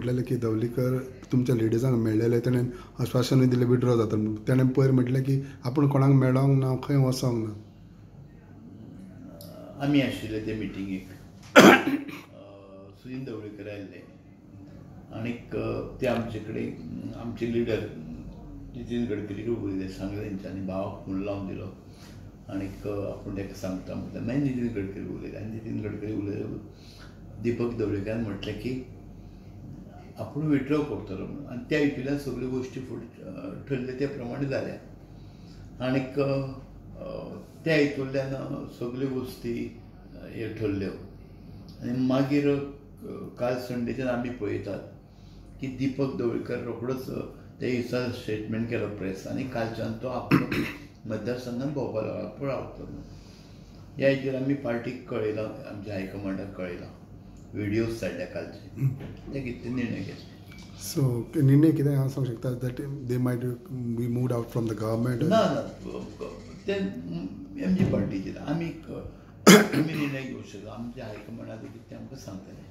म्हटलेलें की दवलीकर तुमच्या लेडीजांक मेळ्ळेले ताणें आश्वासनूय दिलें विड्रॉ जाता म्हणून. ताणें पयर म्हटलें की आपूण कोणाक मेळोंक ना, खंय वचोंक ना. आमी आशिल्ले ते मिटिंगेक सुनील दवळीकर आयिल्ले आनीक ते आमचे कडेन आमचे लिडर नितीन गडकरीक उलयले, सांगलें तेंच्यांनी भावाक फोन लावन दिलो आनीक आपूण ताका सांगता म्हणटा. मागीर नितीन गडकरी उलयले आनी नितीन गडकरी उलयलो दिपक दवळीकारान म्हटलें की आपूण विड्रॉ करतलो म्हणून. आनी त्या हितूंतल्यान सगळ्यो गोश्टी फुडें ठरले ते प्रमाणे जाल्या आनीक त्या हितूंतल्यान सगळ्यो गोश्टी हे ठरल्यो. आनी मागीर काल संडेच्यान आमी पळयतात की दिपक दवळीकर रोखडोच ते दिसा स्टेटमेंट केलो प्रेस आनी कालच्यान तो आपलो मतदारसंघान भोंवपाक लागला पळावतो म्हणून. ह्या हेचेर आमी पार्टीक कळयलां, आमच्या हायकमांडाक कळयलां, व्हिडियोज धाडल्या कालचे, ते कितें निर्णय घेतले. सो निर्णय कितें हांव सांगूंक शकता that they might be moved out from the government. ना ते एमजी पार्टीचेर आमी निर्णय घेवंक शकता. आमच्या हायकमांडान कितें आमकां सांगतले.